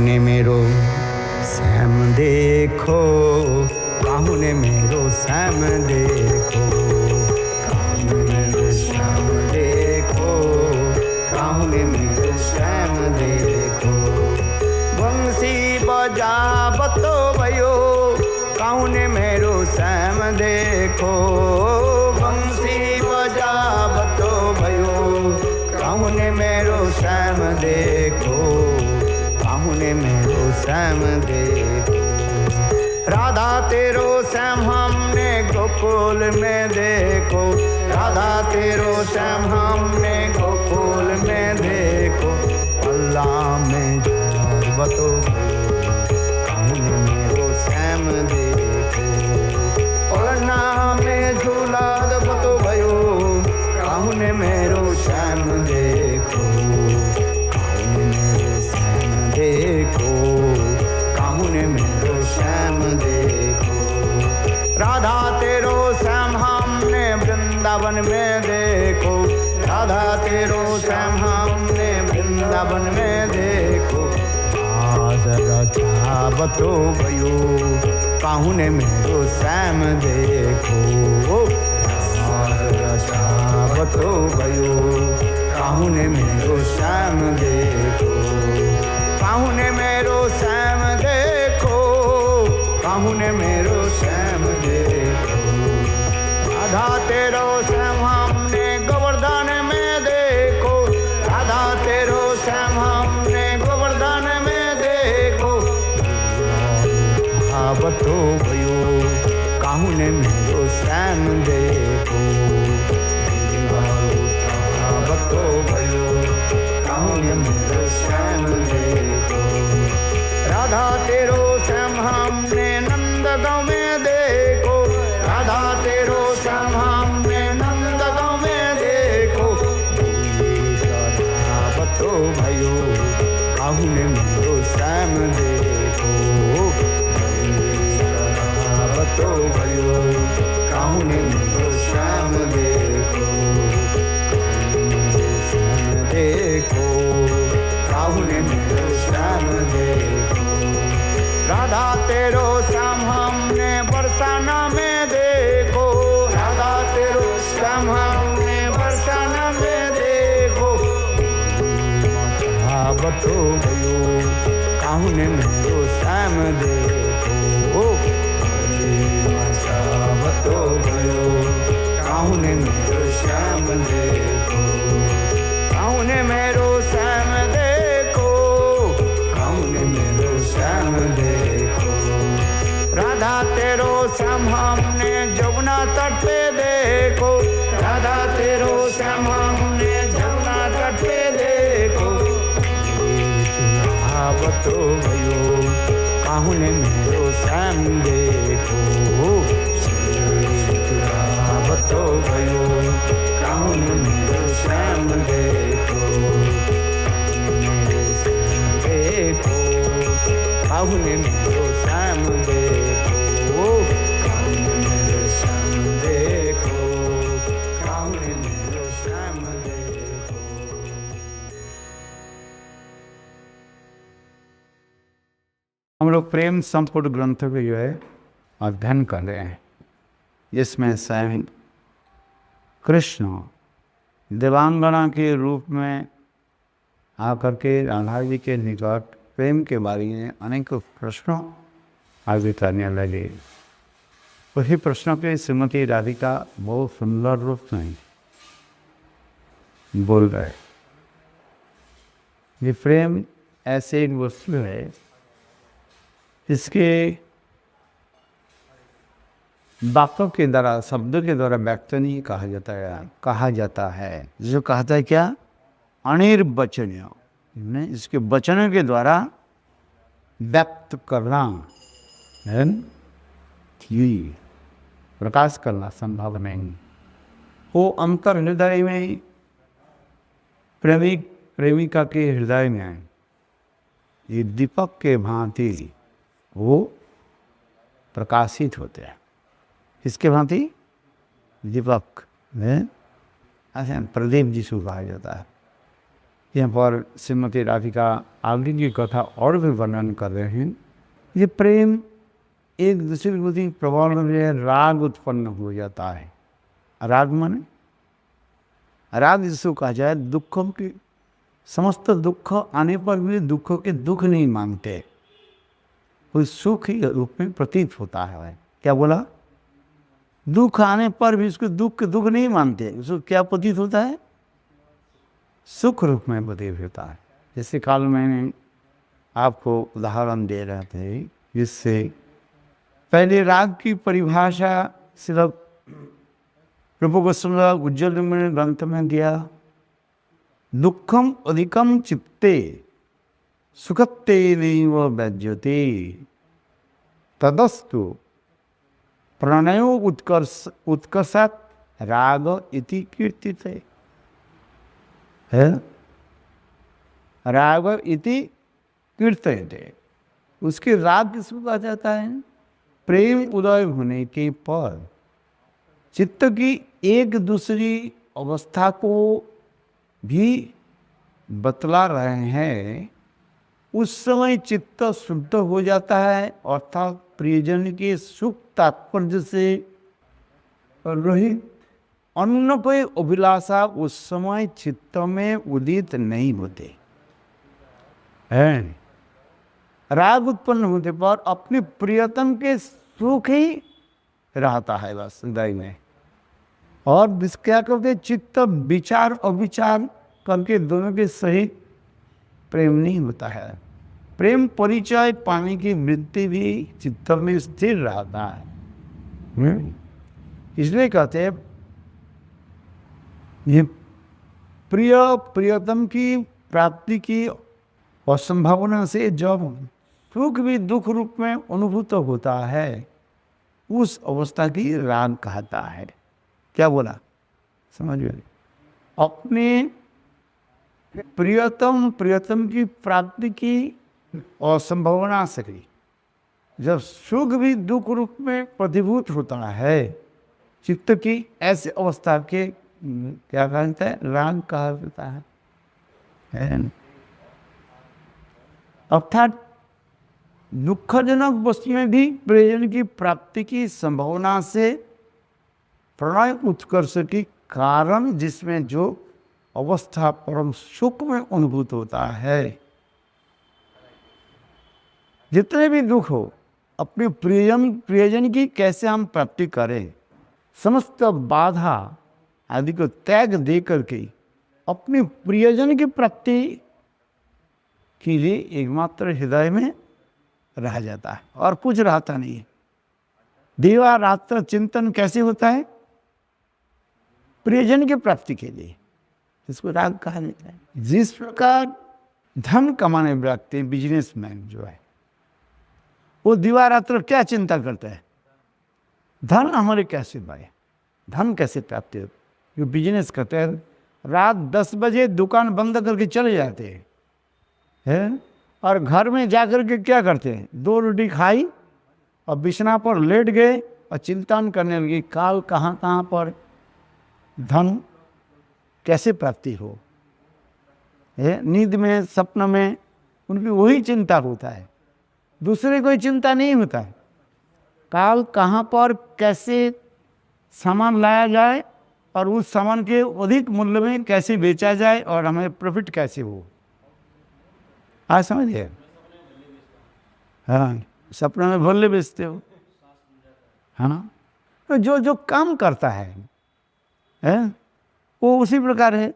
ने मेरो श्याम देखो, काहू ने मेरो श्याम देखो, काहू ने मेरो श्याम देखो, काहू ने मेरो श्याम देखो। बंसी बजावतो भयो, काहू ने मेरो श्याम देखो, बंसी बजावतो भयो, काहू ने मेरो श्याम देखो, काहू ने मेरो श्याम देखो। राधा तेरो श्याम हमने गोकुल में देखो, राधा तेरो श्याम हमने गोकुल में देखो। अल्लाह में बतो काहू ने मेरो श्याम देखो, पलना में झूला बतो भयो, काहू ने मेरो श्याम देखो, काहू ने मेरो श्याम देखो, काहू ने मेरो श्याम देखो। राधा तेरो श्याम हमने वृंदावन में देखो, राधा तेरो श्याम हमने वृंदावन में देखो। आज रचावतो भयो, काहू ने मेरो श्याम देखो, आज रचावतो भयो, काहू ने मेरो श्याम देखो, काहू ने मेरो श्याम देखो, काहू ने मेरो श्याम देखो। राधा तेरो श्याम हमने गोवर्धन में देखो, राधा तेरो श्याम हमने गोवर्धन में देखो। आवतो भयो, काहू ने मेरो श्याम देखो, आवतो भयो, काहू ने मेरो श्याम देखो। राधा तेरो श्याम हमने नंदगांव में देखो, राधा तेरो श्याम हमने नंदगांव में देखो। आवतो भयो, काहू ने मेरो श्याम देखो, आवतो भयो, काहू ने मेरो श्याम देखो, देखो, काहू ने मेरो श्याम देखो। राधा तेरो श्याम हमने बरसाना में देखो, राधा तेरो श्याम हमने बरसाना में देखो। आवतो भयो, काहू ने मेरो श्याम देखो, आवतो भयो, काहू ने मेरो श्याम देखो, काहू ने मेरो श्याम देखो, काहू ने मेरो श्याम देखो। राधा तेरो श्याम हमने जमुना तट पे देखो, राधा तेरो श्याम हमने जमुना तट पे देखो। आवतो भयो, काहू ने मेरो श्याम देखो, आवतो भयो, काहू ने मेरो श्याम देखो, देखो, काहू ने मेरो श्याम देखो, काहू ने मेरो श्याम देखो, काहू ने मेरो श्याम देखो। हम लोग प्रेम संपूर्ण ग्रंथ पे जो है अध्ययन कर रहे हैं, जिसमें स्वयं कृष्ण देवांगना के रूप में आकर के राधा जी के निकट प्रेम के बारे में अनेक प्रश्नों आगे करने लगे। उसी प्रश्नों के श्रीमती राधिका बहुत सुंदर रूप में बोल रहे। ये प्रेम ऐसे एक वस्तु है, इसके बातों के द्वारा, शब्दों के द्वारा व्यक्त नहीं कहा जाता है। जो कहता है क्या, अनिर्वचनीय, इसके वचनों के द्वारा व्यक्त करना है, ये प्रकाश करना संभव नहीं। वो अंतर हृदय में प्रेमिका के हृदय में ये दीपक के भांति वो प्रकाशित होते हैं। इसके भांति दीपक में ऐसे प्रदीप जिसको कहा जाता है, यहाँ पर श्रीमती राधिका आगे की कथा और भी वर्णन कर रहे हैं। ये प्रेम एक दूसरे के प्रति प्रभाव में राग उत्पन्न हो जाता है। राग माने, राग जिसको कहा जाए दुखों की, समस्त दुख आने पर भी दुखों के दुख नहीं मांगते, कोई सुख ही रूप में प्रतीत होता है। क्या बोला? दुख आने पर भी उसको दुख के दुख नहीं मानते, उसको क्या प्रतीत होता है? सुख रूप में प्रतीत होता है। जैसे कल मैंने आपको उदाहरण दे रहे थे, जिससे पहले राग की परिभाषा सिर्फ रूप गोस्वामी उज्ज्वल में ग्रंथ में दिया, दुखम अधिकम चित्ते सुखत्ते नैव व्यज्यते तदस्तु प्रणयो उत्कर्षात् राग इति कीर्तिते है। राग इति कीर्तयते, उसके राग किसको कहा जाता है? प्रेम उदय होने के पर चित्त की एक दूसरी अवस्था को भी बतला रहे हैं, उस समय चित्त शुद्ध हो जाता है, अर्थात प्रियजन के सुख तात्पर्य से रहित अन्य कोई अभिलाषा उस समय चित्त में उदित नहीं होते हैं। राग उत्पन्न होते पर अपने प्रियतम के सुख ही रहता है बस हृदय में, और क्या करते? चित्त विचार अविचार करके दोनों के सहित प्रेम नहीं होता है। प्रेम परिचय पाने की वृत्ति भी चित्त में स्थिर रहता है। इसलिए कहते हैं ये प्रियतम की प्राप्ति की असंभावना से जब सुख भी दुख रूप में अनुभूत होता है, उस अवस्था की राग कहता है। क्या बोला? समझ गए? अपने प्रियतम की प्राप्ति की असंभावना से जब सुख भी दुख रूप में प्रतिभूत होता है, चित्त की ऐसी अवस्था के क्या कहते हैं? राग कहा जाता है। अर्थात दुखजनक वस्तु में भी प्रियजन की प्राप्ति की संभावना से प्रणय उत्कर्ष की कारण जिसमें जो अवस्था परम सुख में अनुभूत होता है, जितने भी दुख हो अपने प्रियजन की कैसे हम प्राप्ति करें, समस्त बाधा आदि को त्याग दे करके अपने प्रियजन की प्राप्ति के लिए एकमात्र हृदय में रह जाता है और कुछ रहता नहीं है। दिवा रात्र चिंतन कैसे होता है? प्रियजन की प्राप्ति के लिए, इसको राग कहा जाता है। जिस प्रकार धन कमाने व्यक्ति बिजनेसमैन जो है, वो दिवा रात्र क्या चिंता करता है? धन हमारे कैसे पाए, धन कैसे प्राप्त हो। जो बिजनेस करते हैं रात 10 बजे दुकान बंद करके चले जाते हैं, और घर में जाकर के क्या करते हैं? 2 रोटी खाई और बिछना पर लेट गए और चिंतन करने लगे काल कहाँ पर धन कैसे प्राप्ति हो। नींद में सपन में उनकी वही चिंता होता है, दूसरे कोई चिंता नहीं होता है। काल कहाँ पर कैसे सामान लाया जाए और उस सामान के अधिक मूल्य में कैसे बेचा जाए और हमें प्रॉफिट कैसे हो। आज समझिए? हाँ, सपना में भल्ले बेचते हो, है ना? तो जो काम करता है वो उसी प्रकार है।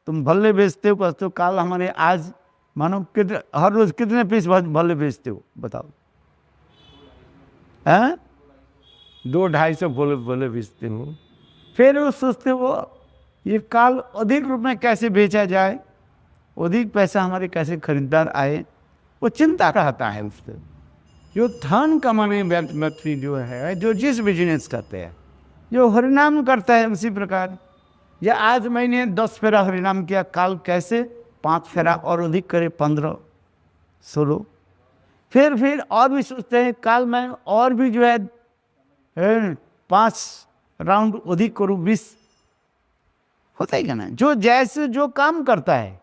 तुम भल्ले बेचते हो, कहते हो काल हमारे आज मानो कितने, हर रोज कितने पीस भल्ले बेचते हो बताओ? 200-250 भल्ले बेचते हो। फिर वो सोचते हो ये काल अधिक रूप में कैसे बेचा जाए, अधिक पैसा हमारे कैसे खरीदार आए, वो चिंता रहता है उससे। जो धन कमाने व्यक्ति जो है, जो जिस बिजनेस करते हैं, जो हरिनाम करता है उसी प्रकार, या आज मैंने 10 फेरा हरिनाम किया, काल कैसे 5 फेरा और अधिक करे, 15-16। फिर और भी सोचते हैं काल मैं और भी जो है 5 राउंड अधिक करूँ, 20 होता है क्या ना। जो जैसे जो काम करता है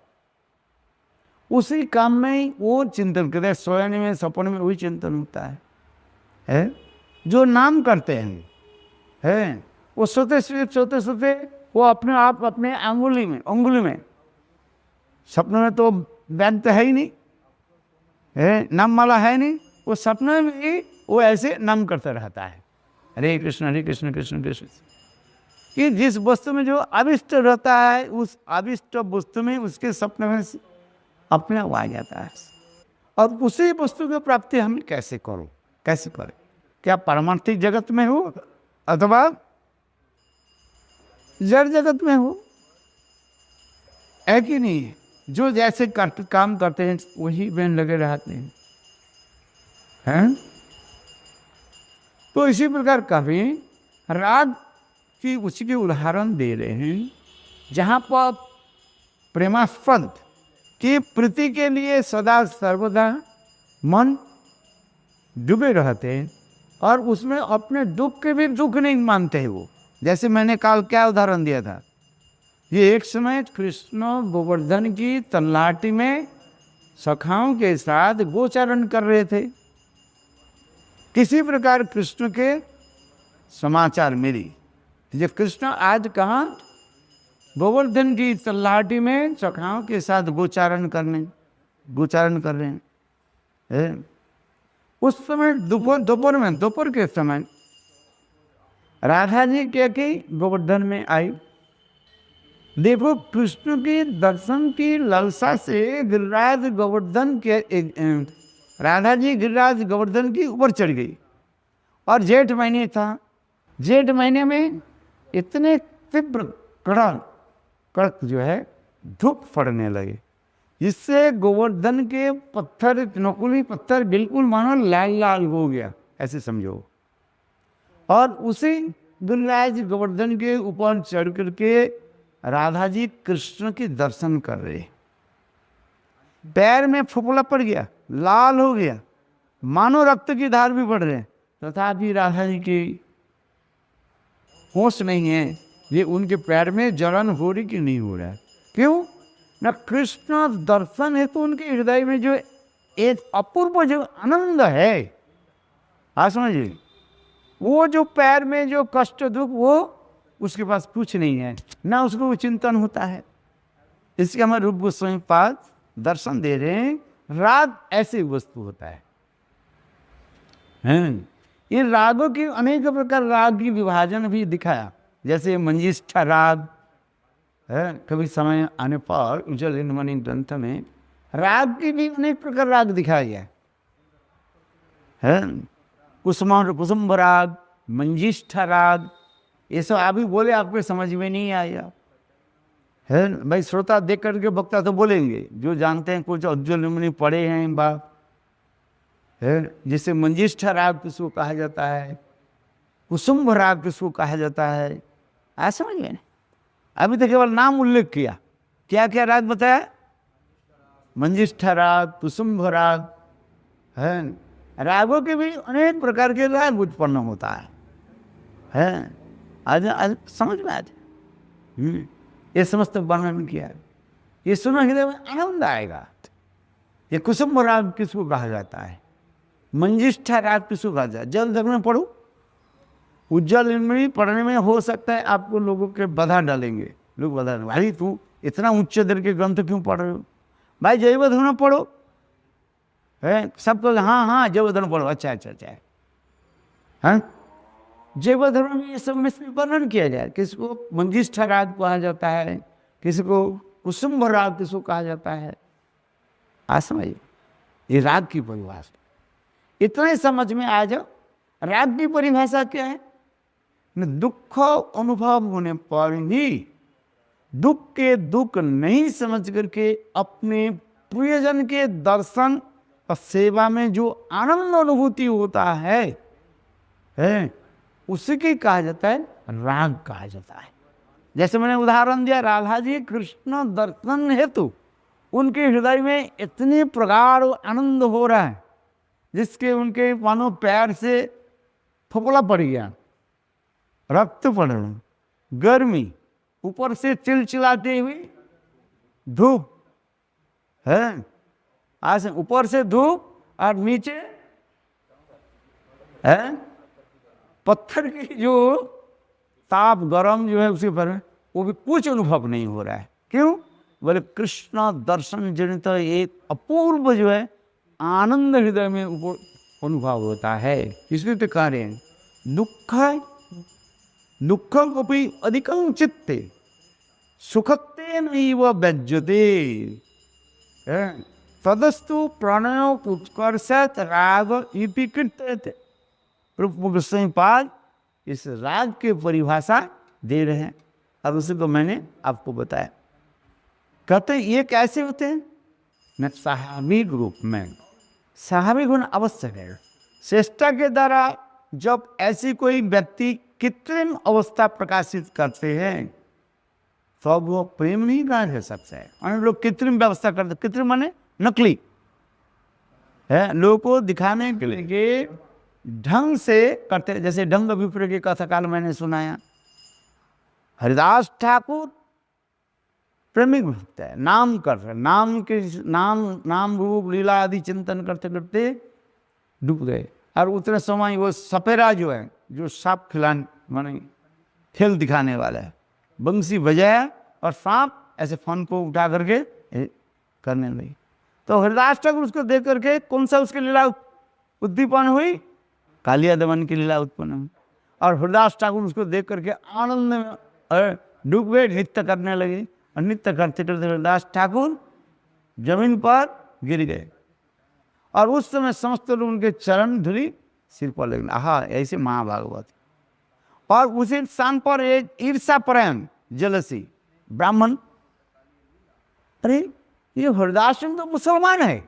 उसी काम में ही वो चिंतन करते हैं, सोने में सपने में वही चिंतन होता है? जो नाम करते हैं वो सोते सोते वो अपने आप अपने अंगुली में सपने में तो व्यक्त है ही नहीं, है नाम माला है नहीं, वो सपने में ही वो ऐसे नाम करता रहता है, हरे कृष्ण कृष्ण कृष्ण। कि जिस वस्तु में जो अभिष्ट रहता है उस अभिष्ट वस्तु में उसके सपने में अपने आप आ जाता है। और उसी वस्तु की प्राप्ति हम कैसे करो, कैसे करें? क्या पारमार्थिक जगत में हो अथवा जड़ जगत में हो, है कि नहीं? जो जैसे काम करते हैं वही में लगे रहते हैं। तो इसी प्रकार कभी राग की उसके उदाहरण दे रहे हैं, जहाँ पर प्रेमास्पद की प्रीति के लिए सदा सर्वदा मन डूबे रहते हैं और उसमें अपने दुख के भी दुख नहीं मानते हैं वो। जैसे मैंने कल क्या उदाहरण दिया था, ये एक समय कृष्ण गोवर्धन की तललाटी में सखाओं के साथ गोचारण कर रहे थे। किसी प्रकार कृष्ण के समाचार मिली, जब कृष्ण आज कहाँ गोवर्धन की तललाटी में सखाओं के साथ गोचारण कर रहे हैं। उस समय दोपहर के समय राधा जी क्या की गोवर्धन में आई। देखो कृष्ण के दर्शन की लालसा से गिरिराज गोवर्धन के राधा जी गिरिराज गोवर्धन की ऊपर चढ़ गई। और जेठ महीने था, जेठ महीने में इतने तीव्र कड़क जो है धूप पड़ने लगे, जिससे गोवर्धन के पत्थर नकुली पत्थर बिल्कुल मानो लाल लाल हो गया, ऐसे समझो। और उसी गिरिराज गोवर्धन के ऊपर चढ़ करके राधा जी कृष्ण के दर्शन कर रहे, पैर में फुफुला पड़ गया, लाल हो गया, मानो रक्त की धार भी बढ़ रहे, तथापि राधा जी की होश नहीं है, ये उनके पैर में जलन हो रही कि नहीं हो रहा है। क्यों? न कृष्ण दर्शन है तो उनके हृदय में जो एक अपूर्व जो आनंद है, हाँ समझिए, वो जो पैर में जो कष्ट दुख वो उसके पास कुछ नहीं है, ना उसको चिंतन होता है। इसके हमारे रूप गोस्वामी पाद दर्शन दे रहे हैं, राग ऐसी वस्तु होता है। ये रागों की अनेक प्रकार राग की विभाजन भी दिखाया, जैसे मंजिष्ठा राग है। कभी समय आने पर उज्जवल मणि ग्रंथ में राग की भी अनेक प्रकार राग दिखाया है। कुसुम राग, मंजिष्ठा राग, ये सब अभी बोले आपको समझ में नहीं आया है भाई। श्रोता देख करके वक्ता तो बोलेंगे, जो जानते हैं कुछ उज्जवल मणि पढ़े हैं बाप है। जिसे मंजिष्ठा राग किसको कहा जाता है, कुसुम राग किसको कहा जाता है, आ समझ में? अभी तो केवल नाम उल्लेख किया, क्या क्या राग बताया? मंजिष्ठा राग, कुसुम राग है। रागों के भी अनेक प्रकार के राग उत्पन्न होता है। आज समझ में आज ये समस्त वर्णन किया, ये सुना हृदय में आनंद आएगा। ये कुसुम राग किसको कहा जाता है, मंजिष्ठा राग किसको कहा जाता है? जल धर्म में पढ़ो, उज्जवल में पढ़ने में हो सकता है आपको लोगों के बाधा डालेंगे, लोग बाधा, भाई तू इतना उच्च दर के ग्रंथ क्यों पढ़ रहे हो? भाई जैव धर्म पढ़ो है। सबको हाँ जैव धर्म पढ़ो, अच्छा हाँ। जैव धर्म में ये सब में वर्णन किया जाए, किसको मंजिष्ठा राग कहा जाता है, किसको कुसुम राग किसको कहा जाता है। आज समझिए ये राग की परिभाषा, इतने समझ में आ जाओ। राग की परिभाषा क्या है? दुख अनुभव होने पर भी दुख के दुख नहीं समझ करके अपने प्रियजन के दर्शन और सेवा में जो आनंद अनुभूति होता है उसी के कहा जाता है राग कहा जाता है। जैसे मैंने उदाहरण दिया, राधा जी कृष्ण दर्शन हेतु उनके हृदय में इतने प्रगाढ़ आनंद हो रहा है, जिसके उनके मानो पैर से फुफुला पड़ गया, रक्त पड़ रहा, गर्मी, ऊपर से चिलचिलाते हुए धूप है, आज ऊपर से धूप और नीचे है पत्थर की जो ताप गरम जो है उसके पर वो भी कुछ अनुभव नहीं हो रहा है। क्यों? बोले कृष्ण दर्शन जनित तो एक अपूर्व जो है आनंद हृदय में अनुभव होता है। इसलिए तो कह रहे हैं दुखम को भी अधिकं चित्ते सुखते नहीं वह व्यज्यते तदस्तु प्रणय उत्कर्षत राग इति कृत्य। प्रभु गोस्वामी पाद इस राग की परिभाषा दे रहे हैं और उसी को मैंने आपको बताया। कहते हैं ये कैसे होते हैं? न स्वाभाविक रूप में। स्वाभाविक गुण आवश्यक है। चेष्टा के द्वारा जब ऐसी कोई व्यक्ति कृत्रिम अवस्था प्रकाशित करते हैं तो वो प्रेम नहीं रह सकता है। और लोग कृत्रिम व्यवस्था करते, कृत्रिम माने नकली है, लोगों को दिखाने के लिए ढंग से करते। जैसे ढंग विप्र की कथा काल मैंने सुनाया। हरिदास ठाकुर प्रेमिक भक्त है, नाम कर रहे, नाम के नाम रूप लीला आदि चिंतन करते करते डूब गए। और उतने समय वो सपेरा जो है, जो सांप खिलाने माने खेल दिखाने वाला है, बंसी बजाया और सांप ऐसे फन को उठा करके करने लगी। तो हरिदास ठाकुर उसको देख करके कौन सा उसकी लीला उद्दीपन हुई? कालिया दमन की लीला उत्पन्न हुई। और हरिदास ठाकुर उसको देख करके आनंद में डूब गए, नृत्य करने लगे। और नृत्य करते करते हरिदास ठाकुर जमीन पर गिर गए और उस समय समस्त लोग उनके चरण धूलि सिर पर लगे। आहा, ऐसे महाभागवत। और उसी स्थान पर एक ईर्षापरायण जलसी ब्राह्मण, अरे ये हरिदास सिंह तो मुसलमान है,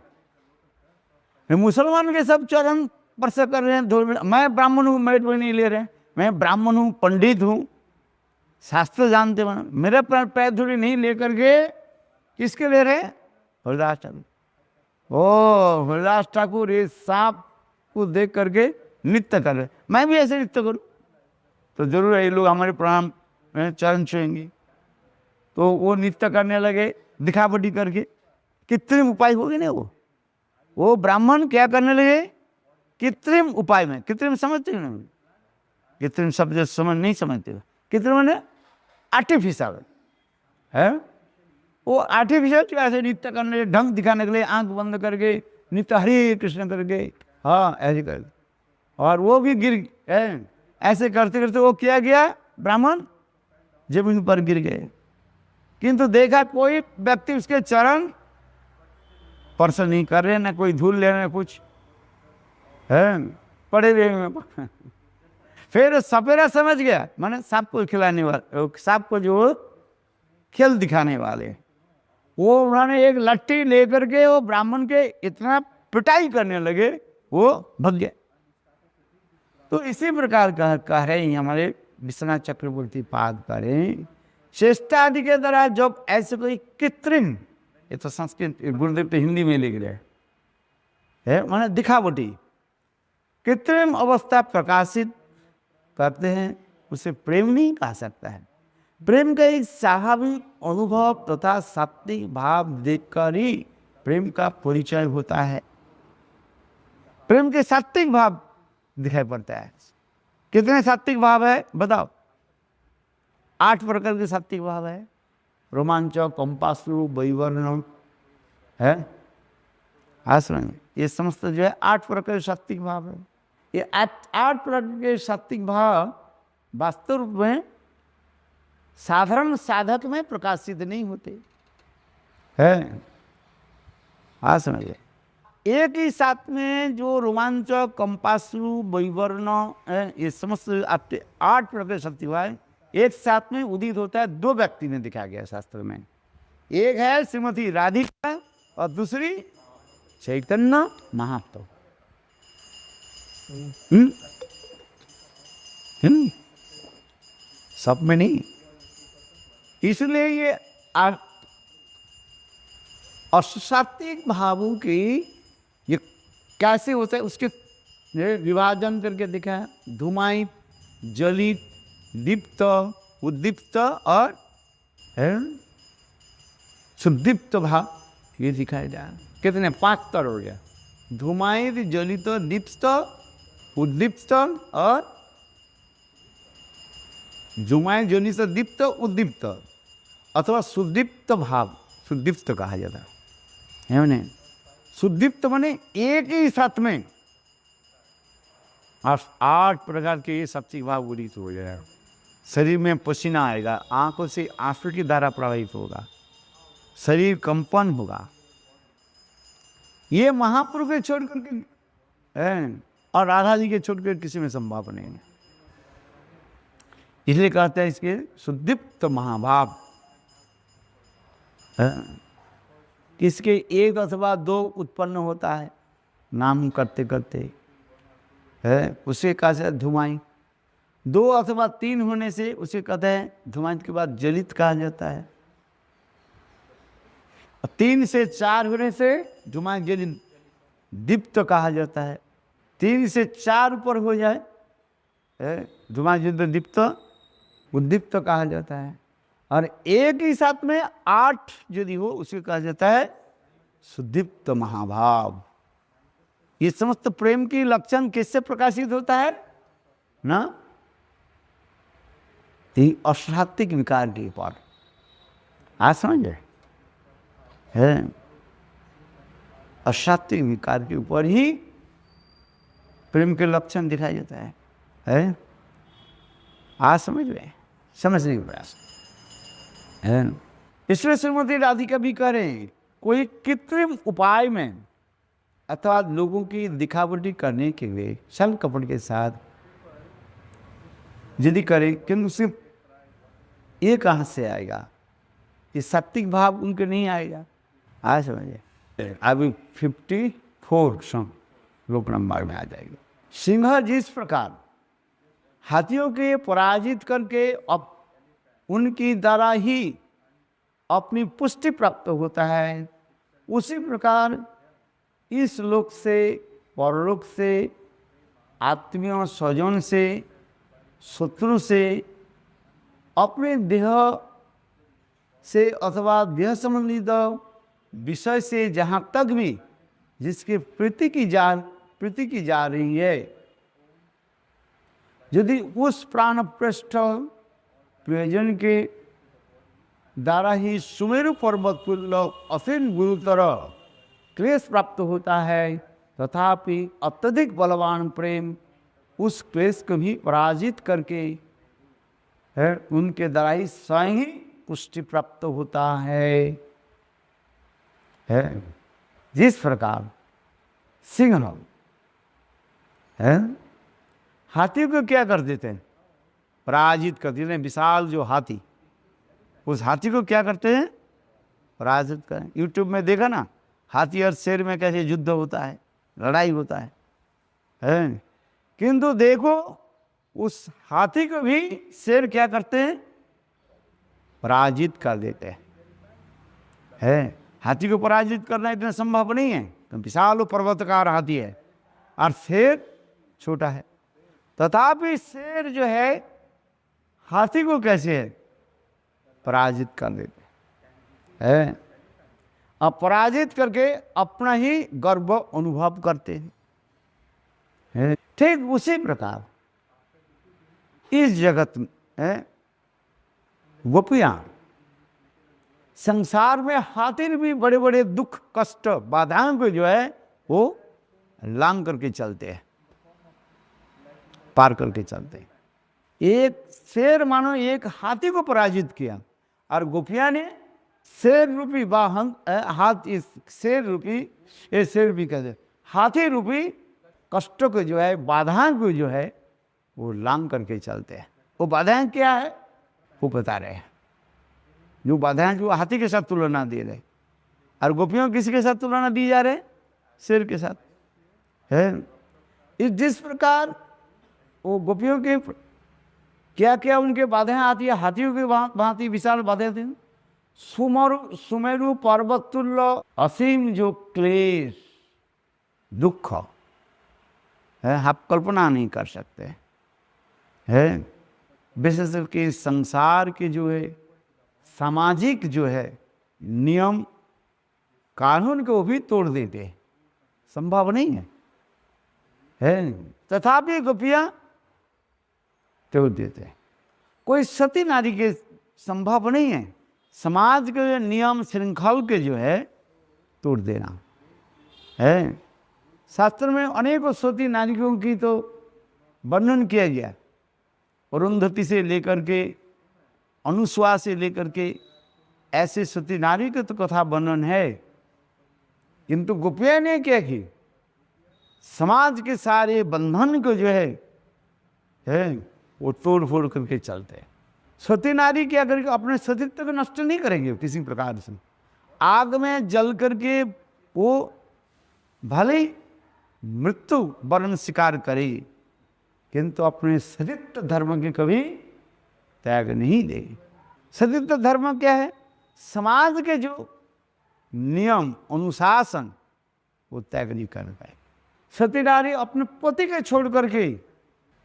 मुसलमान के सब चरण स्पर्श कर रहे हैं। मैं ब्राह्मण हूँ, मैं तो नहीं ले रहे, मैं ब्राह्मण हूँ, पंडित हूँ, शास्त्र जानते हैं, मेरे पैर धूलि नहीं लेकर के किसके ले रहे? हरिदास ठाकुर। ओ हरिदास ठाकुर ये सांप को देख करके नृत्य कर रहे, मैं भी ऐसे नृत्य करूँ तो जरूर ये लोग हमारे प्रणाम चरण छुएंगे। तो वो नृत्य करने लगे दिखावटी करके। कृत्रिम उपाय हो गए ना वो ब्राह्मण क्या करने लगे? कृत्रिम उपाय में। कृत्रिम समझते हो ना? कृत्रिम शब्द समझ नहीं समझते हो? कृत्रिम ने आर्टिफिशियल है। वो आर्टिफिशियल ऐसे नृत्य करने, ढंग दिखाने के लिए आंख बंद करके नृत्य हरे कृष्ण करके, हाँ ऐसे कर, और वो भी गिर गए। ऐसे करते करते वो किया गया, ब्राह्मण जमीन पर गिर गए। किंतु देखा कोई व्यक्ति उसके चरण स्पर्श नहीं कर रहे, ना कोई धूल ले रहे, कुछ है पड़े रहे। फिर सपेरा समझ गया, माने सांप को खिलाने वाले, सांप को जो खेल दिखाने वाले, वो उन्होंने एक लट्ठी लेकर के वो ब्राह्मण के इतना पिटाई करने लगे, वो भग गया। तो इसी प्रकार कह रहे हैं हमारे विश्वनाथ चक्रवर्ती पाद करें, चेष्टा आदि के द्वारा जब ऐसे कोई कृत्रिम, ये तो संस्कृत गुरुदेव तो हिंदी में लिख रहे है, माने दिखावटी कृत्रिम अवस्था प्रकाशित करते हैं, उसे प्रेम नहीं कहा सकता है। प्रेम का एक स्वाभाविक अनुभव तथा सात्विक भाव देखकर ही प्रेम का परिचय होता है। प्रेम के सात्विक भाव दिखाई पड़ता है। कितने सात्विक भाव है बताओ? 8 प्रकार के सात्विक भाव है। रोमांचक, कंपासु, वैवर्ण है, आश्रम, ये समस्त जो है 8 प्रकार के सात्विक भाव है। ये 8 प्रकार के सात्विक भाव वास्तव रूप में साधारण साधक में प्रकाशित नहीं होते है। हाँ समझिए, एक ही साथ में जो रोमांचक, कंपासु, वैवर्ण, ये समस्त 8 प्रकार के सात्विक भाव एक साथ में उदित होता है। 2 व्यक्ति ने दिखाया गया शास्त्र में, एक है श्रीमती राधिका और दूसरी चैतन्य महाप्रभु। सब में नहीं। इसलिए ये असात्विक भावों की ये कैसे होता है उसके विभाजन करके दिखा है। धूमायित, जलित, दीप्त, उद्दीप्त और सुदीप्त भाव ये दिखाया जाए। कितने 5 स्तर हो गया, धूमायित, ज्वलित, दीप्त, उद्दीप्त और धूमायित, ज्वलित, दीप्त, उद्दीप्त अथवा सुदीप्त भाव, सुदीप्त कहा जाता है ना। सुदीप्त माने एक ही साथ में 8 प्रकार के ये सात्विक भाव उदित हो जाएगा। शरीर में पसीना आएगा, आंखों से आंसू की धारा प्रवाहित होगा, शरीर कंपन होगा। ये महापुरुष के छोड़ करके है, और राधा जी के छोड़ कर किसी में संभव नहीं है। इसलिए कहते हैं इसके सुदीप्त महाभाव। इसके 1 अथवा 2 उत्पन्न होता है नाम करते करते, है उसे कहा जाता है धूमायित। 2 अथवा 3 होने से उसे कहते हैं धूमायित के बाद जलित कहा जाता है। 3 से 4 होने से धूमायित, जलित, दीप्त कहा जाता है। 3 से 4 ऊपर हो जाए धूमायित, जलित, दीप्त, उद्दीप्त कहा जाता है। और एक ही साथ में 8 यदि हो उसे कहा जाता है सुदीप्त महाभाव। ये समस्त प्रेम की लक्षण किससे प्रकाशित होता है ना, असात्विक विकार के ऊपर। आज समझे है, असात्विक विकार के ऊपर ही प्रेम के लक्षण दिखाया जाता है? आज समझ में, समझने का प्रयास है। इसलिए श्रीमती राधिका भी कह रहे हैं कोई कृत्रिम उपाय में अथवा लोगों की दिखावटी करने के लिए छल कपट के साथ यदि करें, किंतु सिर्फ ये कहाँ से आएगा, ये सात्विक भाव उनके नहीं आएगा। आज समझिए, अभी 54 श्लोक नंबर में आ जाएगी। सिंह जिस प्रकार हाथियों के पराजित करके अब उनकी द्वारा ही अपनी पुष्टि प्राप्त होता है, उसी प्रकार इस लोक से, परलोक से, आत्मीय स्वजन से, शत्रु से, अपने देह से अथवा देह संबंधित विषय से जहाँ तक भी जिसकी प्रीति की जा रही है, यदि उस प्राण पृष्ठ प्रयोजन के द्वारा ही सुमेरु पर्वत तुल्य असीम गुरुतर क्लेश प्राप्त होता है, तथापि अत्यधिक बलवान प्रेम उस क्लेश को भी पराजित करके है उनके द्वारा ही स्वयं ही पुष्टि प्राप्त होता है। जिस प्रकार सिंह है हाथी को क्या कर देते हैं, पराजित कर देते हैं। विशाल जो हाथी, उस हाथी को क्या करते हैं, पराजित करें। यूट्यूब में देखा ना, हाथी और शेर में कैसे युद्ध होता है, लड़ाई होता है। किंतु देखो उस हाथी को भी शेर क्या करते हैं, पराजित कर देते हैं। हाथी को पराजित करना इतना संभव नहीं है, तो विशाल पर्वतकार हाथी है और शेर छोटा है। तथापि शेर जो है हाथी को कैसे है, पराजित कर देते हैं। अब पराजित करके अपना ही गर्व अनुभव करते हैं। ठीक उसी प्रकार इस जगत में गोपियां संसार में हाथी भी बड़े बड़े दुख कष्ट बाधाओं को जो है वो लांग करके चलते हैं, पार करके चलते हैं। एक शेर मानो एक हाथी को पराजित किया और गोपियां ने शेर रूपी वाहन हाथी, शेर रूपी, ये शेर भी कहते हाथी रूपी कष्ट को जो है, बाधाओं को जो है वो लांग करके चलते हैं। वो बाधाएं क्या है वो बता रहे हैं। जो बाधाएं जो हाथी के साथ तुलना दे रहे, और गोपियों किसी के साथ तुलना दी जा रहे, शेर के साथ है। इस जिस प्रकार वो गोपियों के क्या क्या उनके बाधाएं आती है, हाथियों के भांति विशाल बाधाएं थी। सुमेरु पर्वत तुल्य असीम जो क्लेश दुख है, आप कल्पना नहीं कर सकते है। विशेष करके संसार के जो है सामाजिक जो है नियम कानून को भी तोड़ देते, संभव नहीं है तथापि गोपियां तोड़ देते। कोई सती नारी के संभव नहीं है समाज के नियम श्रृंखल के जो है तोड़ देना है। शास्त्र में अनेकों सती नारियों की तो वर्णन किया गया, अरुंधति से लेकर के अनुस्वा से लेकर के ऐसे सती नारी के तो कथा वर्णन है, किंतु गोपियां ने क्या की, समाज के सारे बंधन को जो है वो तोड़ फोड़ करके चलते। सती नारी क्या करेगी, अपने सतीत्व को नष्ट नहीं करेंगे किसी प्रकार से। आग में जल करके वो भले मृत्यु वर्ण स्वीकार करे, किंतु अपने सतीत्व धर्म के कभी त्याग नहीं दे। सतीत्व धर्म क्या है, समाज के जो नियम अनुशासन वो त्याग नहीं कर पाए। सती नारी अपने पति के छोड़ करके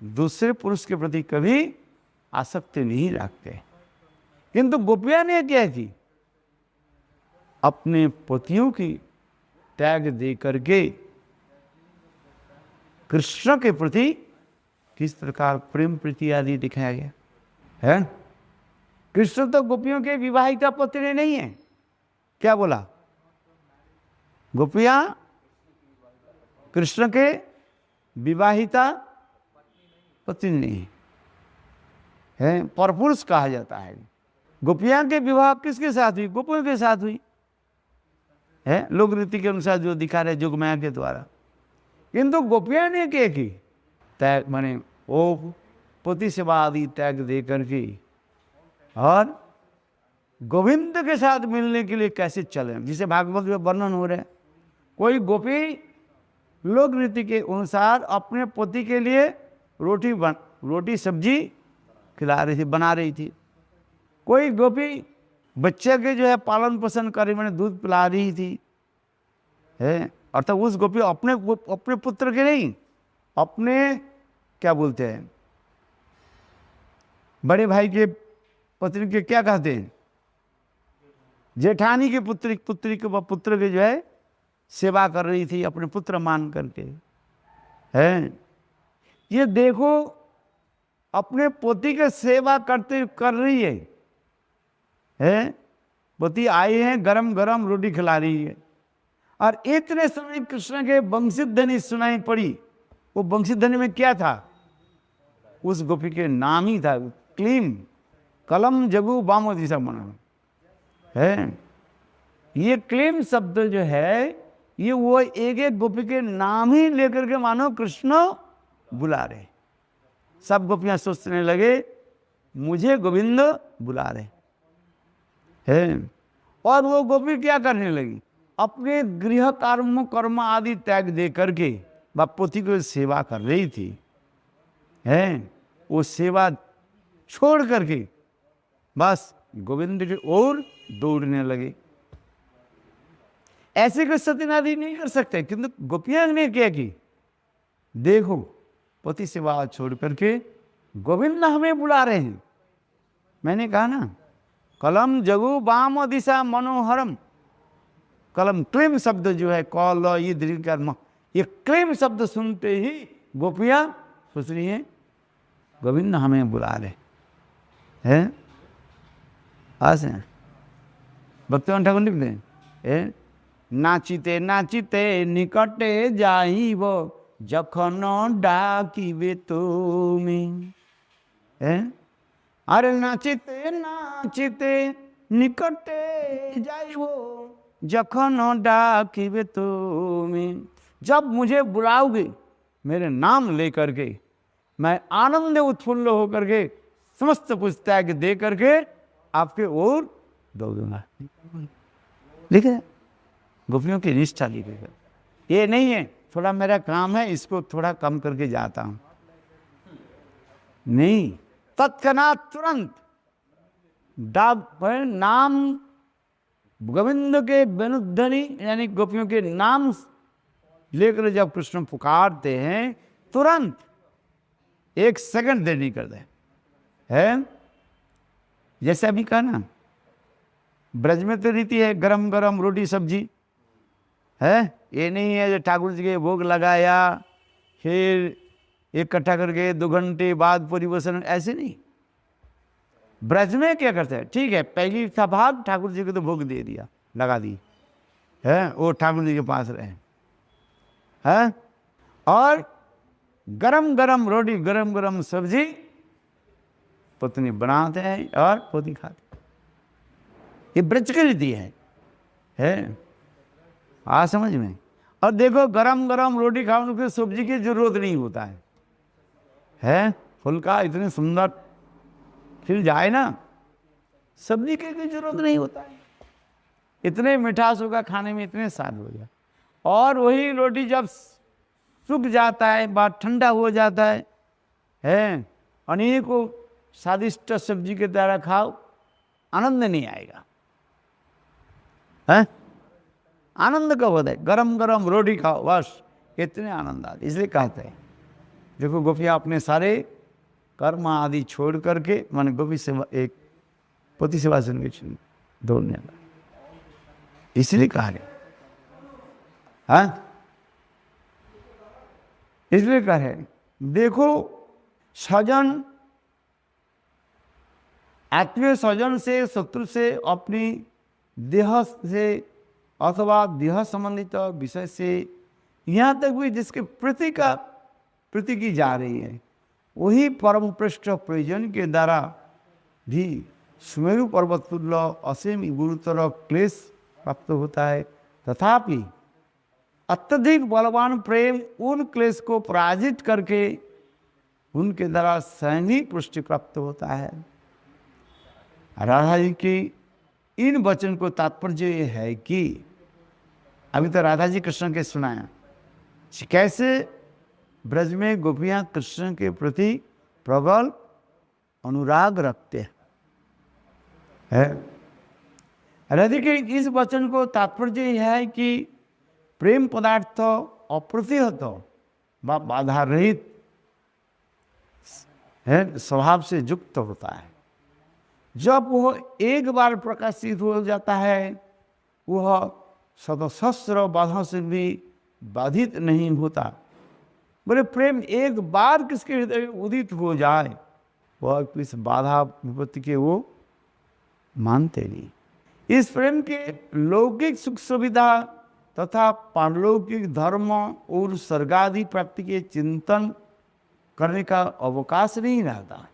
दूसरे पुरुष के प्रति कभी आसक्ति नहीं रखते, किंतु गोपियां ने क्या की, अपने पतियों की त्याग दे करके कृष्ण के प्रति किस प्रकार प्रेम प्रीति आदि दिखाया गया है। कृष्ण तो गोपियों के विवाहिता पत्नी नहीं है, क्या बोला, गोपियां कृष्ण के विवाहिता पत्नी नहीं है, परपुरुष कहा जाता है। गोपियां के विवाह किसके साथ हुई, गोपियों के साथ हुई है, लोक रीति के अनुसार जो दिखा रहे जोगमाया के द्वारा। किंतु गोपियां ने क्या की, त्याग माने वो पति सेवा आदि त्याग दे करके और गोविंद के साथ मिलने के लिए कैसे चले, जिसे भागवत में वर्णन हो रहा है। कोई गोपी लोक रीति के अनुसार अपने पति के लिए रोटी सब्जी खिला रही थी, बना रही थी। कोई गोपी बच्चे के जो है पालन पोषण कर मैंने दूध पिला रही थी है, अर्थात उस गोपी अपने पुत्र के नहीं, अपने क्या बोलते हैं बड़े भाई के पत्नी के क्या कहते हैं, जेठानी के पुत्री के पुत्र के जो है सेवा कर रही थी अपने पुत्र मान करके है। ये देखो अपने पति के सेवा कर रही है, पति आए हैं गरम गरम रोटी खिला रही है, और इतने समय कृष्ण के वंशीध्वनि सुनाई पड़ी। वो वंशीध्वनि में क्या था, उस गोपी के नाम ही था, क्लीम कलम जगू बामोदी सब मना है। ये क्लीम शब्द जो है ये वो एक एक गोपी के नाम ही लेकर के मानो कृष्ण बुला रहे। सब गोपियां सोचने लगे मुझे गोविंद बुला रहे हैं, और वो गोपी क्या करने लगी, अपने गृह कर्म आदि त्याग दे करके पति को सेवा कर रही थी है। वो सेवा छोड़ करके बस गोविंद की ओर दौड़ने लगे। ऐसे कोई सती नारी नहीं कर सकते, किंतु गोपियां ने क्या की, देखो पति सेवा छोड़ करके गोविंद हमें बुला रहे हैं। मैंने कहा ना, कलम जगु वाम दिशा मनोहरम, कलम क्लीम शब्द जो है कौल ये दीर्घ, ये क्लीम शब्द सुनते ही गोपियां सोच रही हैं गोविंद हमें बुला रहे हैं। आज भक्तिवान ठाकुर लिखते हैं, नाचिते नाचिते निकटे जाइब जखन डाकिबे तुमी, अरे नाचिते नाचिते निकटे जाइबो जखन डाकिबे तुमी, जब मुझे बुलाओगे मेरे नाम लेकर के मैं आनंद उत्फुल्ल होकर के समस्त कुछ त्याग दे करके आपके ओर दौड़ूंगा। लिखे गोपियों की निष्ठा लिखे, ये नहीं है थोड़ा मेरा काम है इसको थोड़ा कम करके जाता हूं, नहीं, तत्क्षणात तुरंत नाम गोविंद के वेणुध्वनि यानी गोपियों के नाम लेकर जब कृष्ण पुकारते हैं तुरंत एक सेकंड देर नहीं करते है। जैसे अभी कहा ना, ब्रज में तो रीति है गरम गरम रोटी सब्जी है। ये नहीं है जो ठाकुर जी के भोग लगाया फिर इकट्ठा करके 2 घंटे बाद परिवेशन, ऐसे नहीं। ब्रज में क्या करते हैं, ठीक है पहली भाग ठाकुर जी को तो भोग दे दिया, लगा दी है, वो ठाकुर जी के पास रहे हैं। और गरम गरम रोटी गरम गरम सब्जी पत्नी बनाते हैं और पोती खाते। ये ब्रज की रीति है आ समझ में। और देखो गरम गरम रोटी खाने के सब्जी की जरूरत नहीं होता है फुल्का इतने सुंदर खिल जाए ना, सब्जी की जरूरत नहीं होता है, इतने मिठास होगा खाने में, इतने स्वाद हो जाए। और वही रोटी जब सूख जाता है, बाद ठंडा हो जाता है अनेकों स्वादिष्ट सब्जी के द्वारा खाओ, आनंद नहीं आएगा है। आनंद कब होता है, गरम गरम रोटी खाओ बस, इतने आनंद आते। इसलिए कहते हैं देखो गोपियाँ अपने सारे कर्म आदि छोड़ करके माने गोपी सेवा, एक पति सेवा सुन के दौड़ने लगा, इसलिए कहा गया इसलिए कहे देखो सजन, आत्मीय स्वजन से, शत्रु से, अपनी देह से अथवा देह संबंधित विषय से, यहाँ तक भी जिसके प्रति की जा रही है, वही परम पृष्ठ प्रयोजन के द्वारा भी सुमेरु पर्वत तुल्य असीम गुरुतर क्लेश प्राप्त होता है। तथापि अत्यधिक बलवान प्रेम उन क्लेश को पराजित करके उनके द्वारा सहनी पुष्टि प्राप्त होता है। राधा जी की इन वचन को तात्पर्य ये है कि अभी तो राधा जी कृष्ण के सुनाया कैसे ब्रज में गोपियां कृष्ण के प्रति प्रबल अनुराग रखते हैं। राधा के इस वचन को तात्पर्य यह है कि प्रेम पदार्थ अप्रतिहत व बाधा रहित है, स्वभाव से युक्त होता है। जब वह एक बार प्रकाशित हो जाता है वह सतसहस्र बाधा से भी बाधित नहीं होता। बोले प्रेम एक बार किसके हृदय उदित हो जाए वह किस बाधा विपत्ति के वो मानते नहीं। इस प्रेम के लौकिक सुख सुविधा तथा पारलौकिक धर्म और स्वर्गादि प्राप्ति के चिंतन करने का अवकाश नहीं रहता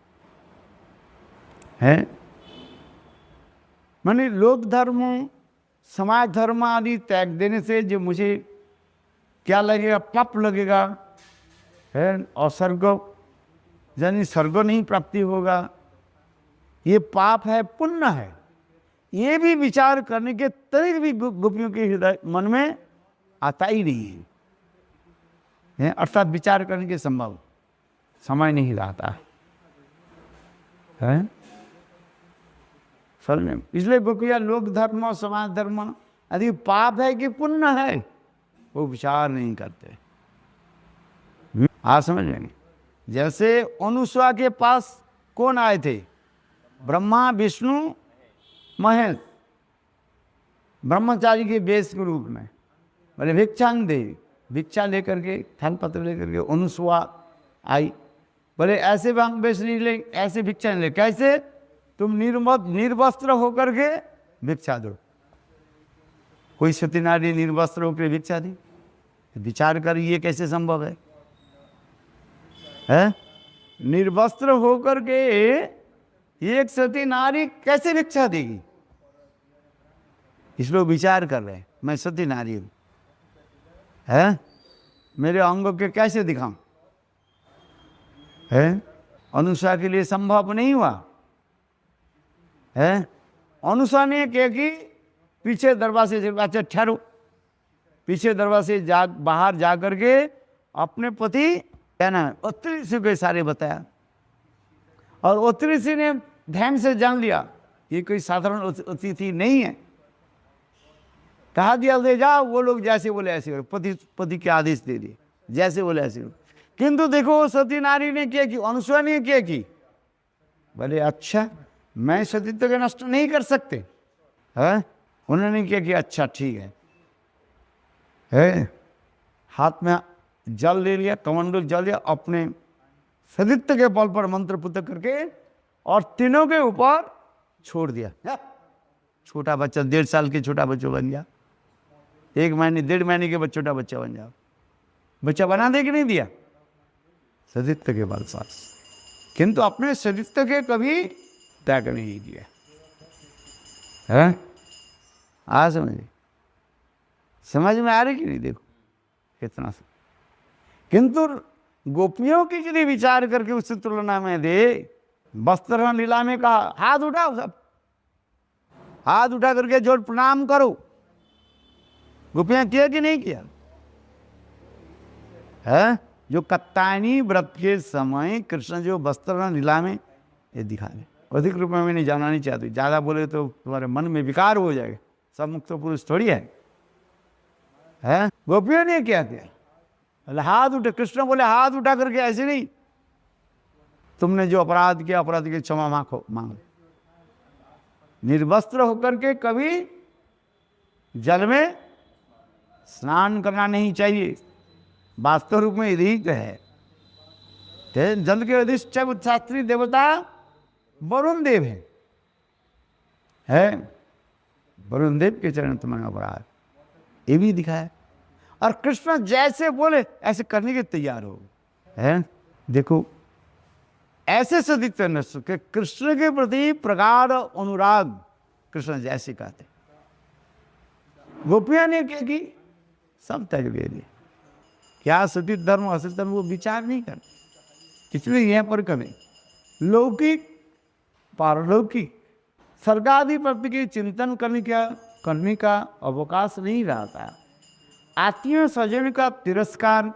है। माने लोक धर्म समाज धर्म आदि त्याग देने से जो मुझे क्या लगेगा, पाप लगेगा है, और स्वर्ग यानी स्वर्ग नहीं प्राप्ति होगा, ये पाप है पुण्य है, ये भी विचार करने के तरीके भी गोपियों के हृदय मन में आता ही नहीं है, अर्थात विचार करने के संभव समय नहीं रहता है। समझ, इसलिए गोपियाँ लोक धर्म समाज धर्म आदि पाप है कि पुण्य है वो विचार नहीं करते। आप समझ लेंगे। जैसे अनुसुआ के पास कौन आए थे, ब्रह्मा विष्णु महेश, ब्रह्मचारी के वेश के रूप में, बोले भिक्षांग दे, भिक्षा लेकर के थल पत्र लेकर के अनुसुआ आई। बोले ऐसे वेश नहीं ले, ऐसे भिक्षा नहीं ले, कैसे, तुम निर्वस्त्र होकर के भिक्षा दो। कोई सती नारी निर्वस्त्र होकर भिक्षा दी, विचार कर ये कैसे संभव है? निर्वस्त्र होकर के एक सती नारी कैसे भिक्षा देगी? इस लोग विचार कर रहे हैं, मैं सती नारी हूं है, मेरे अंगों के कैसे दिखाऊं है? अनुषा के लिए संभव नहीं हुआ है। अनुषा ने क्या कि पीछे दरवाजे से, अच्छा ठहरो, पीछे दरवाजे बाहर जा करके अपने पति क्या ना उत्तरी को सारे बताया, और उत्तरी ने ध्यान से जान लिया ये कोई साधारण अतिथि नहीं है, कहा दिया ले जाओ, वो लोग जैसे बोले ऐसे, पति के आदेश दे दिए, जैसे बोले ऐसे। किंतु देखो सती नारी ने क्या की, अनुसुआ ने क्या की, बोले अच्छा मैं सतीत्व को नष्ट नहीं कर सकते है। उन्होंने क्या किया, अच्छा ठीक है, है, हाथ में जल ले लिया, कमंडल जल लिया, अपने सदित्य के बल पर मंत्र पुत्र करके और तीनों के ऊपर छोड़ दिया। छोटा बच्चा, 1.5 साल के छोटा बच्चा बन गया, 1 महीने 1.5 महीने के छोटा बच्चा बन जाओ। बच्चा बना दे कि नहीं दिया? सदित्य के बल पर। किंतु अपने सदित्य के कभी त्याग नहीं किया है। आज समझ में आ रही कि नहीं? देखो इतना सा। किंतु गोपियों की यदि विचार करके उससे तुलना में दे, वस्त्र लीला में कहा हाथ उठाओ, सब हाथ उठा करके जोड़ प्रणाम करो। गोपियां किया कि नहीं किया है? जो कत्तायनी व्रत के समय कृष्ण जो वस्त्र लीला में ये दिखा दे। अधिक रूप में नहीं जाना नहीं चाहती, ज्यादा बोले तो तुम्हारे मन में विकार हो जाएगा। सब मुक्त पुरुष थोड़ी है। गोपियों ने क्या किया? हाथ उठे, कृष्ण बोले हाथ उठा करके ऐसे नहीं, तुमने जो अपराध किया अपराध की क्षमा मांगो। निर्वस्त्र होकर के कभी जल में स्नान करना नहीं चाहिए। वास्तव रूप में यही है। जल के अधिष्ठान शास्त्री देवता वरुण देव है। वरुण देव के चरण तुम्हारा अपराध ये भी दिखाया। और कृष्ण जैसे बोले ऐसे करने के तैयार हो है। देखो ऐसे सदित्य नष्ट के कृष्ण के प्रति प्रगाढ़ अनुराग कृष्ण जैसे कहते। गोपियां ने क्या की? सब त्याग दे दिए। क्या सती धर्म असत धर्म वो विचार नहीं करते। इसलिए यहां पर कभी लौकिक पारलौकिक स्वर्गाधिपति के चिंतन करने का अवकाश नहीं रहता। आत्मीय स्वजन का तिरस्कार,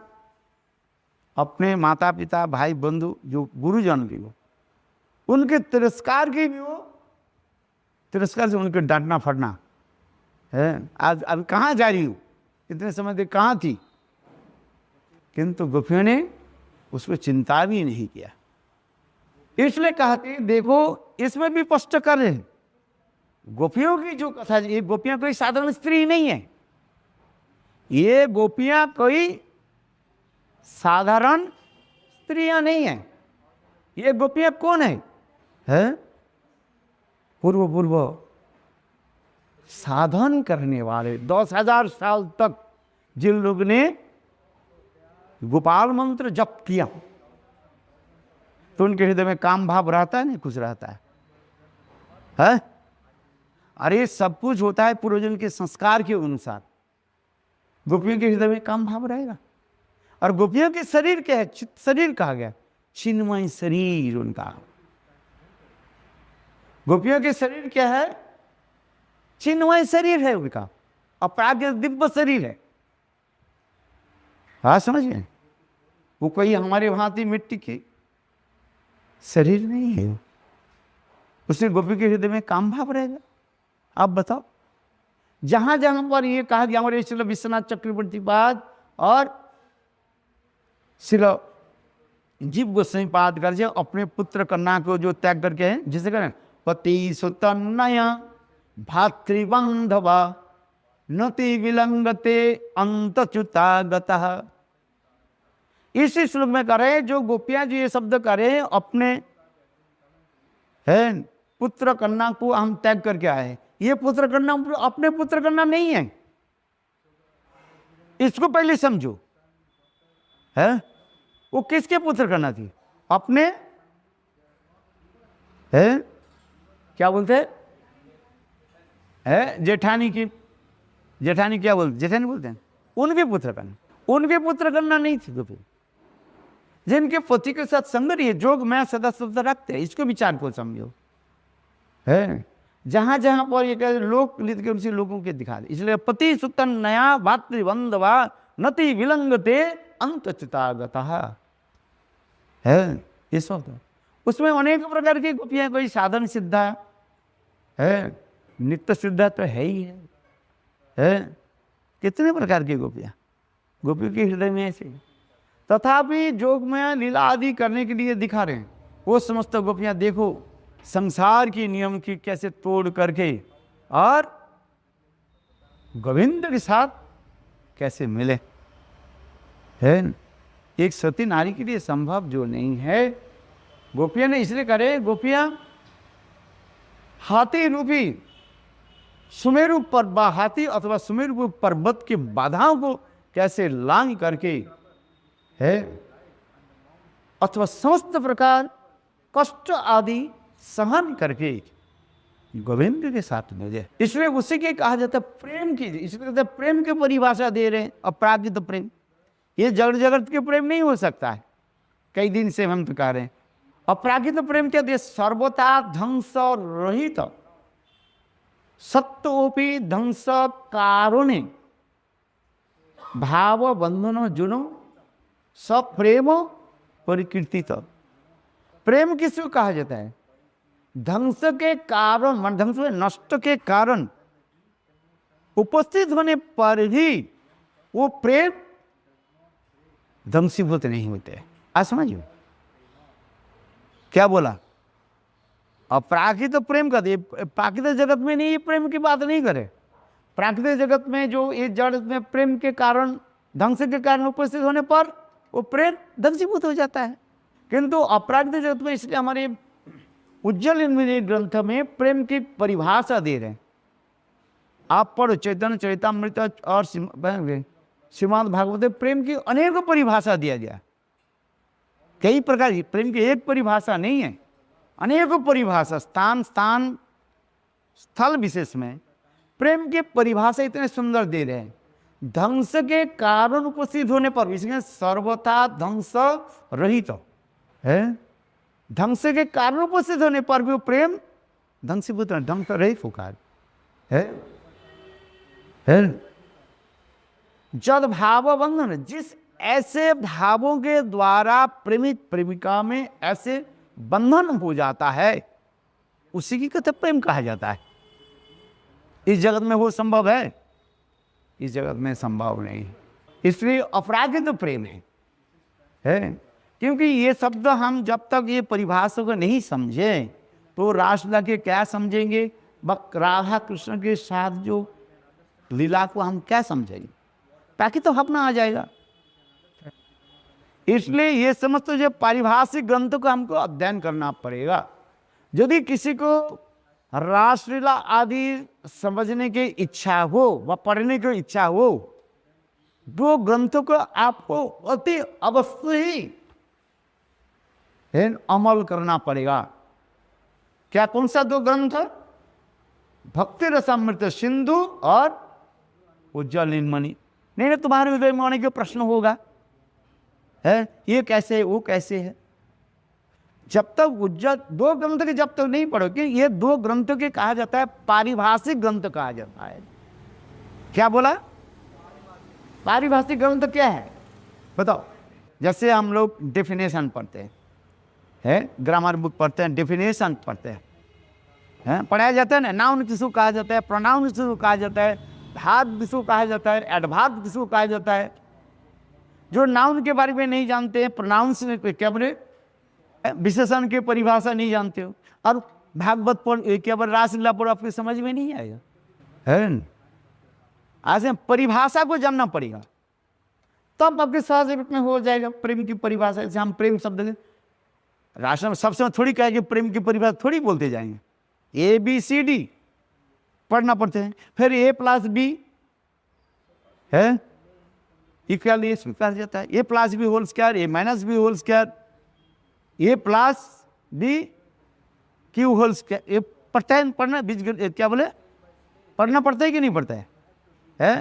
अपने माता पिता भाई बंधु जो गुरुजन भी हो उनके तिरस्कार की भी हो, तिरस्कार से उनके डांटना फटना है। आज अब कहाँ जा रही हूँ, इतने समय तक कहाँ थी? किंतु गोपियों ने उस पर चिंता भी नहीं किया। इसलिए कहते देखो इसमें भी स्पष्ट कर रहे हैं। गोपियों की जो कथा, ये गोपियां कोई साधारण स्त्री नहीं है। ये गोपियां कोई साधारण स्त्रियां नहीं है। ये गोपियां कौन है? पूर्व साधन करने वाले 10,000 साल तक जिन लोग ने गोपाल मंत्र जप किया तो उनके हृदय में काम भाव रहता है, नहीं कुछ रहता है? अरे सब कुछ होता है पूर्वजन के संस्कार के अनुसार। गोपियों के हृदय में काम भाव रहेगा। और गोपियों के शरीर क्या है? शरीर कहा गया चिन्मय शरीर उनका। गोपियों के शरीर क्या है? चिन्मय शरीर है उनका, अपराग दिव्य शरीर है। हाँ समझिए, वो कोई हमारे भांति मिट्टी के शरीर नहीं है। उससे गोपी के हृदय में काम भाव रहेगा। आप बताओ, जहां जहां पर ये कहा गया हमारे श्री विश्वनाथ चक्रवर्ती पाद और श्री जीव गोस्वामी पाद कर जो अपने पुत्र कन्या को जो त्याग करके हैं, जिसे करें पति सुतन्नय भातृबंधवा नति विलंगते अंतच्युतागतः। इसी श्लोक में करे जो गोपियां जी ये शब्द करे अपने है पुत्र कन्या को हम त्याग करके आए। ये पुत्र कन्या अपने पुत्र कन्या नहीं है, इसको पहले समझो। है वो किसके पुत्र कन्या थी? अपने है क्या बोलते है जेठानी की। जेठानी क्या बोलते? जेठानी बोलते हैं। उनके पुत्र कन्या, उनके पुत्र कन्या नहीं थी गोपी। जिनके पति के साथ संग रही है, जोग मैं सदा शब्द रखते हैं, इसको विचार को समझो। है जहां जहां पर ये लोक लिख के उनसे लोगों के दिखा दे। इसलिए पति सुतन नया भातृबंधवा नति विलंगते अंतच्युतागतः है ये शब्द। उसमें अनेक प्रकार की गोपियां, कोई साधन सिद्धा है, नित्य सिद्धा तो है ही है। कितने प्रकार की गोपियां गोपियों के हृदय में ऐसे। तथापि जोग में लीला आदि करने के लिए दिखा रहे हैं। वो समस्त गोपियां देखो संसार की नियम की कैसे तोड़ करके और गोविंद के साथ कैसे मिले, है न? एक सती नारी के लिए संभव जो नहीं है, गोपियां ने इसलिए करे, गोपियां हाथी रूपी सुमेरु पर्वत, हाथी अथवा सुमेरु पर्वत की बाधाओं को कैसे लांग करके, है, अथवा समस्त प्रकार कष्ट आदि सहन करके गोविंद के साथ मिले। इसलिए उसी के कहा जाता है प्रेम की, इसलिए कहते हैं प्रेम की परिभाषा दे रहे हैं, अपराजित प्रेम। ये जगत जगत के प्रेम नहीं हो सकता है, कई दिन से हम तो कह रहे हैं। अपराजित प्रेम क्या दे, सर्वथा ध्वंस रहित, सत्योपि ध्वंस कारुणे, भाव बंधन जुनो सब प्रेम परिकीर्तित। प्रेम किसको कहा जाता है? ध्वंस के कारण, मन ध्वंस में नष्ट के कारण उपस्थित होने पर भी वो प्रेम ध्वंसीभूत नहीं होते। आज समझिए क्या बोला, अपराकृत प्रेम का दे, प्राकृतिक जगत में नहीं, ये प्रेम की बात नहीं करे। प्राकृतिक जगत में जो ये जड़ में प्रेम के कारण, ध्वंस के कारण उपस्थित होने पर वो प्रेम ध्वंसीभूत हो जाता है। किंतु अपराकृतिक जगत में, इसलिए हमारे उज्जवल ग्रंथ में प्रेम की परिभाषा दे रहे हैं। आप पढ़ो चैतन्य चरितामृत और श्रीमद् भागवत, प्रेम की अनेक परिभाषा दिया गया, कई प्रकार की। प्रेम की एक परिभाषा नहीं है, अनेकों परिभाषा, स्थान स्थान स्थल विशेष में प्रेम की परिभाषा इतने सुंदर दे रहे हैं। ध्वंस के कारण उपस्थित होने पर, इसमें सर्वथा ध्वंस रहित है, ध्वंस के कारण उपस्थित होने पर भी वो प्रेम ध्वंसीभूत, ध्वंस रहित होकर है। जद भाव बंधन, जिस ऐसे भावों के द्वारा प्रेमिक प्रेमिका में ऐसे बंधन हो जाता है, उसी की कहते प्रेम कहा जाता है। इस जगत में वो संभव है? इस जगत में संभव नहीं। इसलिए अपराजित प्रेम है। क्योंकि ये शब्द हम जब तक ये परिभाषा को नहीं समझे तो रासलीला के क्या समझेंगे, राधा कृष्ण के साथ जो लीला को हम क्या समझेंगे, ताकि तो अपना आ जाएगा। इसलिए ये समस्त जो पारिभाषिक ग्रंथों को हमको अध्ययन करना पड़ेगा। यदि किसी को रासलीला आदि समझने की इच्छा हो व पढ़ने की इच्छा हो, दो ग्रंथों को आपको अति अवश्य ही अमल करना पड़ेगा। क्या, कौन सा दो ग्रंथ? भक्ति रसामृत सिंधु और उज्जवल नीलमणि। नहीं तुम्हारे हृदय में आने के प्रश्न होगा, है ये कैसे है, वो कैसे है। जब तक उज्जवल दो ग्रंथ के जब तक नहीं पढ़ोगे, ये दो ग्रंथों के कहा जाता है पारिभाषिक ग्रंथ कहा जाता है। क्या बोला? पारिभाषिक ग्रंथ क्या है बताओ। जैसे हम लोग डेफिनेशन पढ़ते हैं, ग्रामर बुक पढ़ते हैं, डेफिनेशन पढ़ते हैं, पढ़ाया जाता है ना। नाउन किसको कहा जाता है, प्रोनाउन किसको कहा जाता है, भाग किसको कहा जाता है, एडभाग किसको कहा जाता है। जो नाउन के बारे में नहीं जानते हैं, प्रोनाउंस क्या बोले, विशेषण की परिभाषा नहीं जानते हो, और भागवत पर केवल रासलीला पर आपके समझ में नहीं आएगा, है। आज परिभाषा को जानना पड़ेगा, तब आपके सहज में हो जाएगा प्रेम की परिभाषा। जैसे हम प्रेम शब्द राष्ट्र में सबसे थोड़ी कहेंगे, प्रेम की परिभाषा थोड़ी बोलते जाएंगे। ABCD पढ़ना पड़ते हैं, फिर A+B है इक्वल ए स्वीकार जाता है, A+B whole square, A-B whole square, A+B Q whole square. ये पढ़ता है, पढ़ना बीज क्या बोले, पढ़ना पड़ता है कि नहीं पढ़ता है?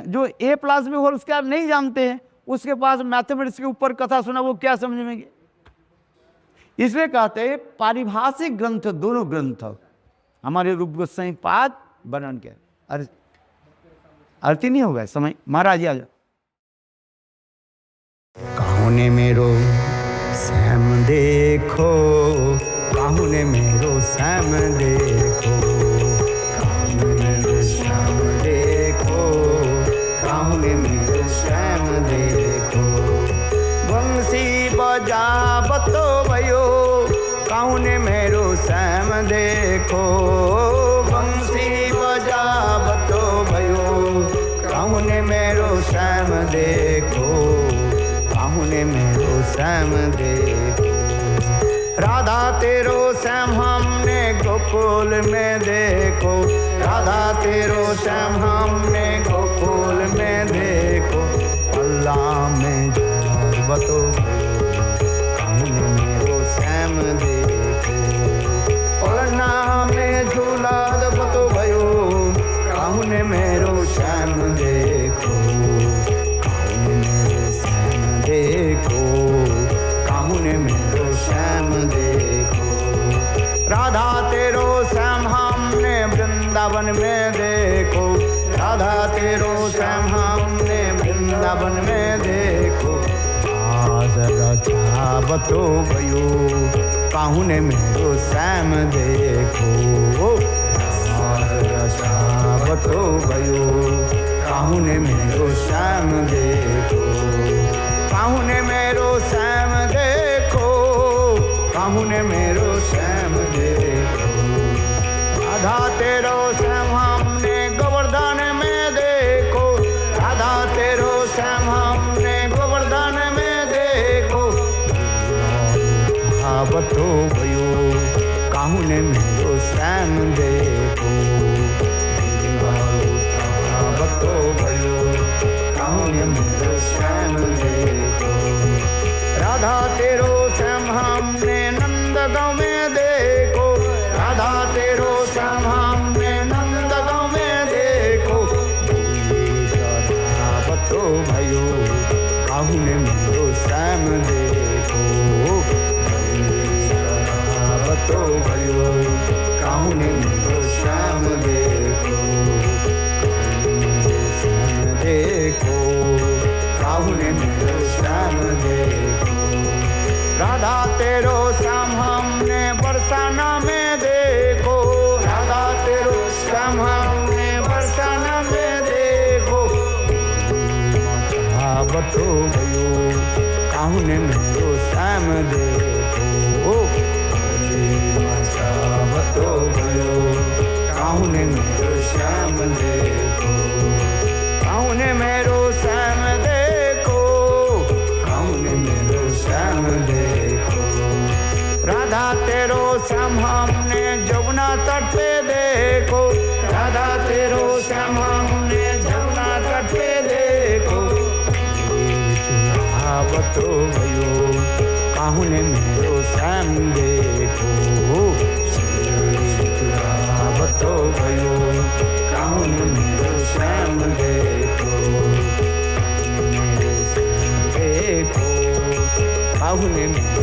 जो A+B होल स्क्वायर नहीं जानते हैं, उसके पास मैथमेटिक्स के ऊपर कथा सुना, वो क्या समझ में। इसलिए कहते हैं पारिभाषिक ग्रंथ, दोनों ग्रंथ हमारे रूप गोस्वामी पाद वर्णन के। आरती नहीं होगा समय, महाराज आ जाओ। काहू ने मेरो श्याम देखो, काहू ने मेरो श्याम देखो, काहू ने मेरो श्याम देखो, काहू ने मेरो श्याम देखो। बंसी बजावतो भयो, काहू ने मेरो श्याम देखो, बंसी बजावतो भयो, काहू ने मेरो श्याम देखो, पाहुने मेरो श्याम देखो। राधा तेरो श्याम हमने गोकुल में देखो, राधा तेरो श्याम हमने गोकुल में देखो। अल्लाह में जार बतो पाहुने मेरो श्याम देखो। पलना में झूला बतो भयो, पाहुने मेरो श्याम देखो। पाहुने मेरो श्याम देखो, पाहुने मेरो श्याम देखो। राधा तेरो श्याम हमने वृंदावन में देखो, राधा तेरो श्याम हमने वृंदावन में देखो। आज रचा बतो भयो, पाहुने मेरो श्याम देखो। आज रचा बतो भयो, पाहुने मेरो श्याम देखो। पाहुने मेरो श्याम देखो, पाहुने मेरो श्याम देखो। राधा तेरो श्याम हमने गोवर्धन में देखो, राधा तेरो श्याम हमने गोवर्धन में देखो। बतो भयो, पाहुने मेरो श्याम देखो। बतो भयो, पाहुने मेरो श्याम देखो। राधा तेरो श्याम हमने नंदगांव में देखो, राधा तेरो श्याम हमने नंदगांव में देखो। बतो भयो, पाहुने मेरो श्याम देखो। बतो भयो, पाहुने मेरो श्याम देखो। देखो, पाहुने मेरो श्याम देखो। राधा तेरो श्याम हमने बरसाना में देखो, राधा तेरो श्याम हमने बरसाना में देखो। बतो भयो, पाहुने मेरो श्याम देखो। बतो भयो, पाहुने मेरो श्याम देखो। पाहुने मेरो श्याम देखो, पाहुने मेरो श्याम देखो। राधा तेरो श्याम हमने जमुना तट पे देखो, राधा तेरो श्याम हमने जमुना तट पे देखो। बतो भयो, पाहुने मेरो श्याम देखो। बतो भयो, पाहुने मेरो श्याम देखो। देखो, पाहुने मेरो